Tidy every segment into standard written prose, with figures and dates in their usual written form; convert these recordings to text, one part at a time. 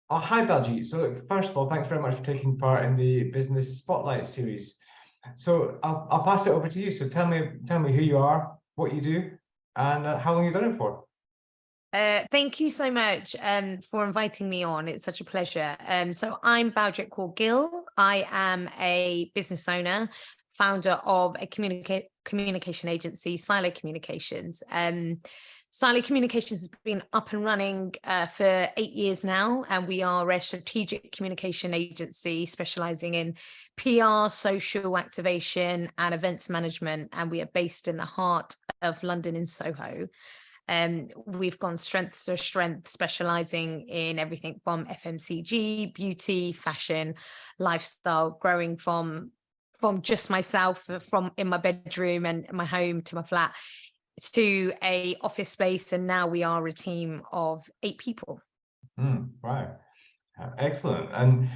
Oh, hi, Baljit. So, look, first of all, thanks very much for taking part in the Business Spotlight series. So, I'll pass it over to you. So, tell me who you are, what you do, and how long you've done it for. Thank you so much for inviting me on. It's such a pleasure. So I'm Baljit Gill. I am a business owner, founder of a communication agency, Sylo Communications. Sylo Communications has been up and running for 8 years now, and we are a strategic communication agency specializing in PR, social activation, and events management. And we are based in the heart of London in Soho. We've gone strength to strength, specializing in everything from FMCG, beauty, fashion, lifestyle, growing from just myself from in my bedroom and my home to my flat to a office space, and now we are a team of 8 people. Right, excellent. And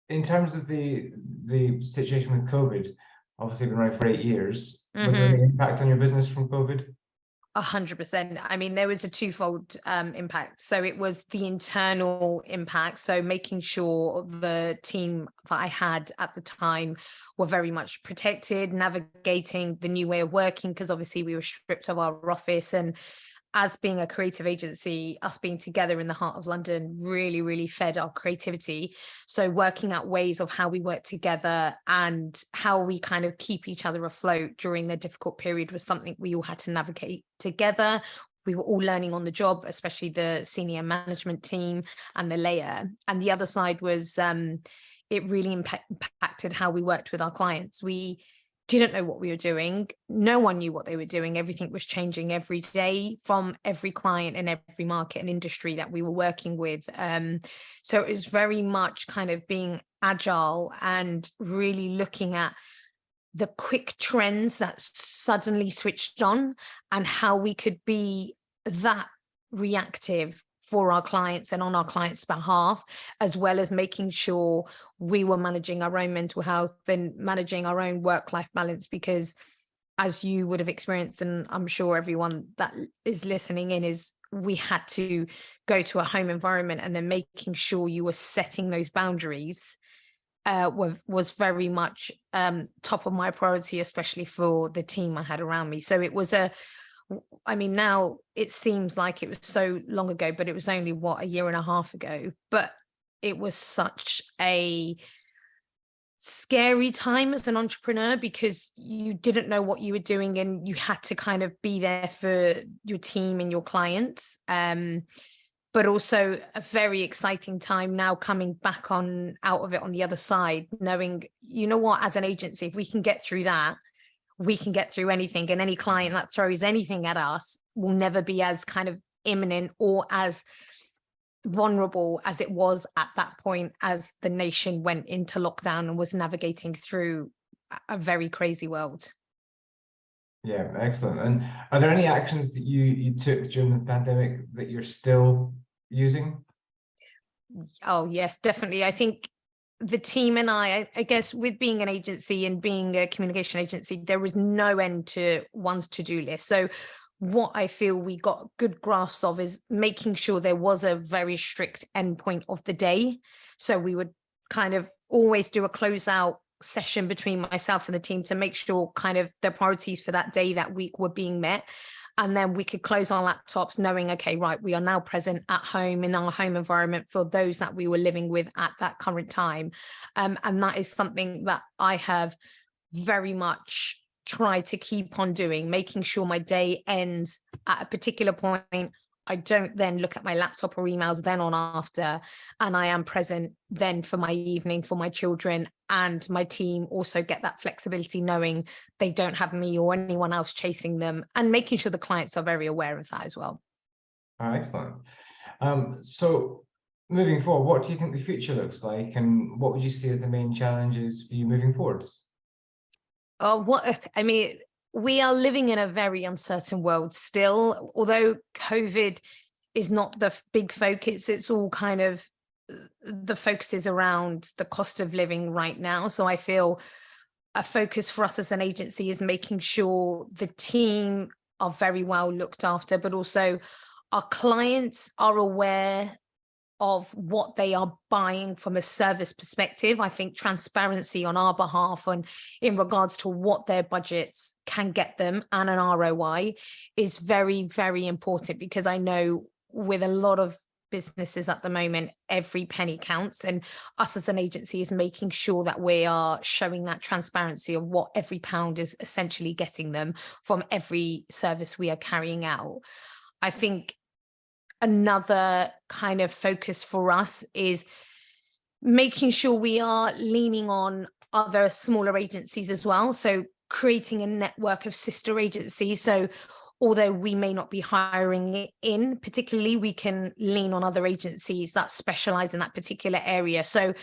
in terms of the situation with COVID, obviously been around for 8 years. Was there any impact on your business from COVID? 100%. I mean, there was a twofold impact. So it was the internal impact. So making sure the team that I had at the time were very much protected, navigating the new way of working, because obviously we were stripped of our office. And as being a creative agency, us being together in the heart of London really, really fed our creativity. So working out ways of how we work together and how we kind of keep each other afloat during the difficult period was something we all had to navigate together. We were all learning on the job, especially the senior management team and the layer. And the other side was it really impacted how we worked with our clients. We didn't know what we were doing. No one knew what they were doing. Everything was changing every day from every client and every market and industry that we were working with. So it was very much kind of being agile and really looking at the quick trends that suddenly switched on and how we could be that reactive for our clients and on our clients' behalf, as well as making sure we were managing our own mental health and managing our own work-life balance. Because as you would have experienced, and I'm sure everyone that is listening in, is we had to go to a home environment, and then making sure you were setting those boundaries was very much top of my priority, especially for the team I had around me. So it was I mean, now it seems like it was so long ago, but it was only a year and a half ago. But it was such a scary time as an entrepreneur, because you didn't know what you were doing and you had to kind of be there for your team and your clients. But also a very exciting time now, coming back out of it on the other side, knowing, you know what, as an agency, if we can get through that, we can get through anything. And any client that throws anything at us will never be as kind of imminent or as vulnerable as it was at that point, as the nation went into lockdown and was navigating through a very crazy world. Yeah, excellent. And are there any actions that you took during the pandemic that you're still using? Oh, yes, definitely. I think the team and I guess with being an agency and being a communication agency, there was no end to one's to-do list. So what I feel we got good grasps of is making sure there was a very strict endpoint of the day. So we would kind of always do a closeout session between myself and the team to make sure kind of the priorities for that day, that week, were being met. And then we could close our laptops knowing, okay, right, we are now present at home in our home environment for those that we were living with at that current time. And that is something that I have very much tried to keep on doing, making sure my day ends at a particular point. I don't then look at my laptop or emails then on after, and I am present then for my evening, for my children, and my team also get that flexibility, knowing they don't have me or anyone else chasing them, and making sure the clients are very aware of that as well. Oh, excellent. So moving forward, what do you think the future looks like, and what would you see as the main challenges for you moving forward? I mean, we are living in a very uncertain world still, although COVID is not the big focus. It's all kind of, the focus is around the cost of living right now. So I feel a focus for us as an agency is making sure the team are very well looked after, but also our clients are aware of what they are buying from a service perspective. I think transparency on our behalf and in regards to what their budgets can get them and an ROI is very, very important, because I know with a lot of businesses at the moment, every penny counts, and us as an agency is making sure that we are showing that transparency of what every pound is essentially getting them from every service we are carrying out. I think another kind of focus for us is making sure we are leaning on other smaller agencies as well. So creating a network of sister agencies. So although we may not be hiring it in particularly, we can lean on other agencies that specialize in that particular area. So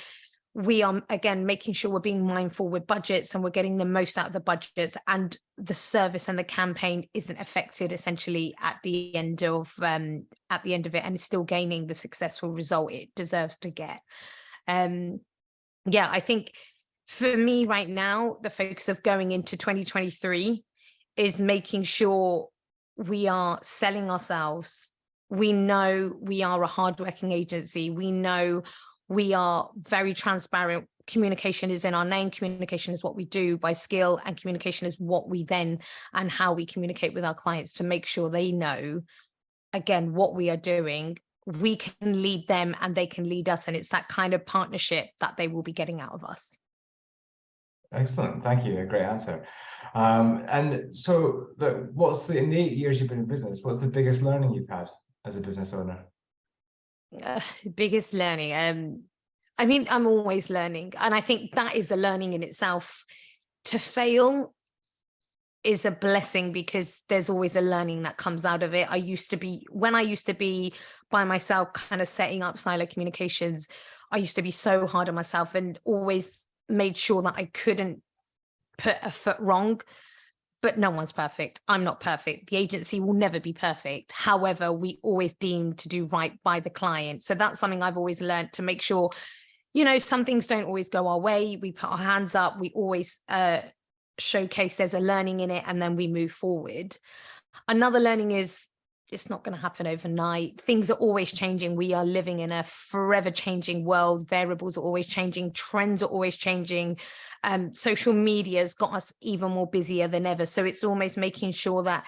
we are, again, making sure we're being mindful with budgets and we're getting the most out of the budgets, and the service and the campaign isn't affected essentially at the end of it, and is still gaining the successful result it deserves to get. I think for me right now, the focus of going into 2023 is making sure we are selling ourselves. We know we are a hardworking agency. We know we are very transparent. Communication is in our name. Communication is what we do by skill, and communication is what we then and how we communicate with our clients to make sure they know, again, what we are doing. We can lead them and they can lead us. And it's that kind of partnership that they will be getting out of us. Excellent. Thank you. A great answer. And so what's in the 8 years you've been in business, what's the biggest learning you've had as a business owner? Biggest learning. I mean, I'm always learning. And I think that is a learning in itself. To fail is a blessing, because there's always a learning that comes out of it. When I used to be by myself, kind of setting up Sylo Communications, I used to be so hard on myself and always made sure that I couldn't put a foot wrong. But no one's perfect. I'm not perfect. The agency will never be perfect. However, we always deem to do right by the client. So that's something I've always learned, to make sure, some things don't always go our way. We put our hands up. We always showcase there's a learning in it, and then we move forward. Another learning is it's not going to happen overnight. Things are always changing. We are living in a forever changing world. Variables are always changing. Trends are always changing. Social media has got us even more busier than ever. So it's almost making sure that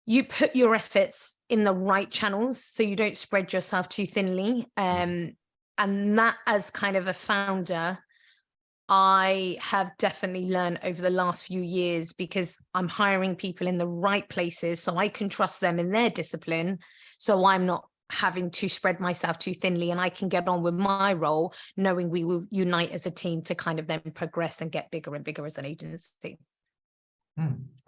you put your efforts in the right channels so you don't spread yourself too thinly. And that, as kind of a founder, I have definitely learned over the last few years, because I'm hiring people in the right places so I can trust them in their discipline. So I'm not having to spread myself too thinly, and I can get on with my role, knowing we will unite as a team to kind of then progress and get bigger and bigger as an agency.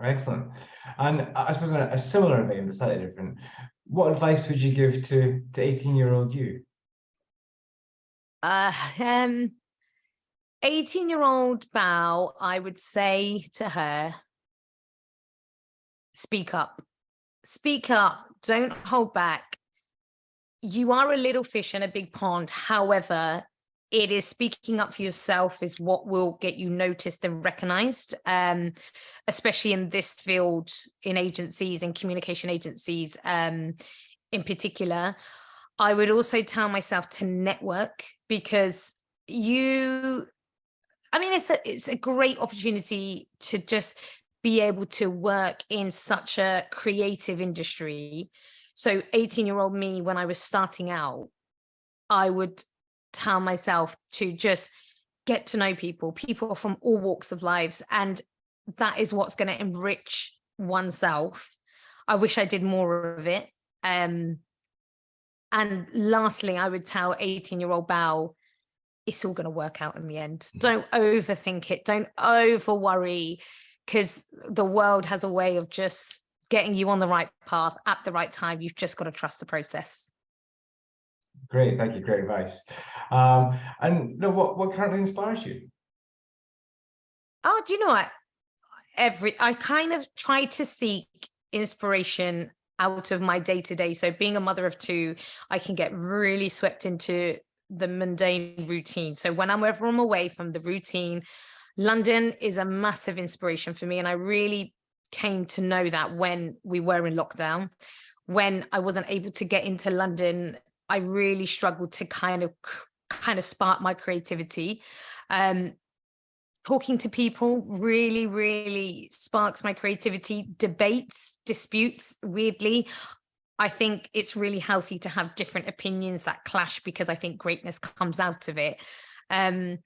Excellent. And I suppose in a similar vein, but slightly different, what advice would you give to 18-year-old you? 18-year-old Bao, I would say to her, speak up. Speak up. Don't hold back. You are a little fish in a big pond. However, it is speaking up for yourself is what will get you noticed and recognized, especially in this field, in agencies and communication agencies in particular. I would also tell myself to network, because it's a great opportunity to just be able to work in such a creative industry. So 18-year-old me, when I was starting out, I would tell myself to just get to know people from all walks of lives. And that is what's going to enrich oneself. I wish I did more of it. And lastly, I would tell 18-year-old Bao, it's all going to work out in the end. Don't overthink it. Don't over worry, because the world has a way of just getting you on the right path at the right time. You've just got to trust the process. Great, thank you. Great advice. And what currently inspires you? Oh, do you know what? I kind of try to seek inspiration out of my day-to-day. So being a mother of two, I can get really swept into the mundane routine. So whenever I'm away from the routine, London is a massive inspiration for me. And I really came to know that when we were in lockdown, when I wasn't able to get into London I really struggled to kind of spark my creativity. Talking to people really sparks my creativity. Disputes, weirdly, I think it's really healthy to have different opinions that clash, because I think greatness comes out of it. And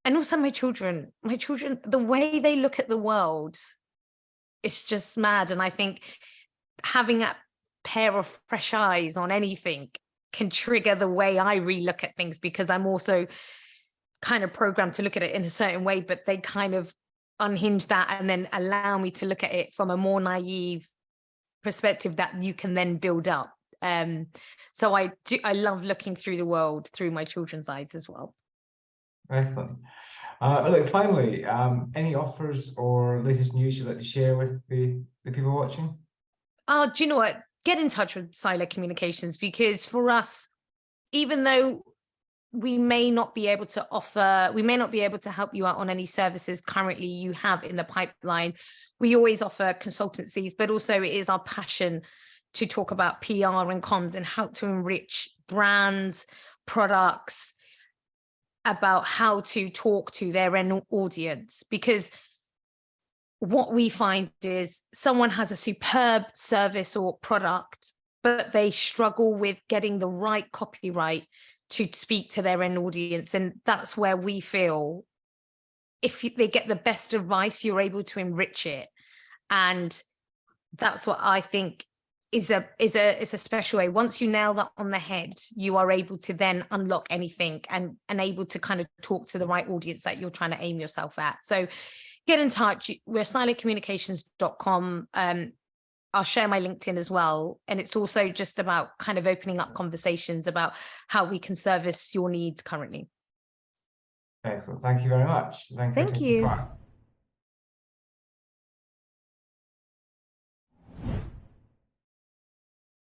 also my children, the way they look at the world, it's just mad. And I think having a pair of fresh eyes on anything can trigger the way I relook at things, because I'm also kind of programmed to look at it in a certain way, but they kind of unhinge that and then allow me to look at it from a more naive perspective that you can then build up. So I love looking through the world through my children's eyes as well. Excellent. Look, finally, any offers or latest news you'd like to share with the people watching? Do you know what? Get in touch with Sylo Communications, because for us, even though we may not be able to help you out on any services currently you have in the pipeline, we always offer consultancies, but also it is our passion to talk about PR and comms and how to enrich brands, products, about how to talk to their end audience. Because what we find is someone has a superb service or product, but they struggle with getting the right copyright to speak to their end audience. And that's where we feel if they get the best advice, you're able to enrich it. And that's what I think is a special way. Once you nail that on the head, you are able to then unlock anything and able to kind of talk to the right audience that you're trying to aim yourself at. So get in touch. We're sylocommunications.com. I'll share my LinkedIn as well. And it's also just about kind of opening up conversations about how we can service your needs currently. Excellent. Thank you very much. Thank you.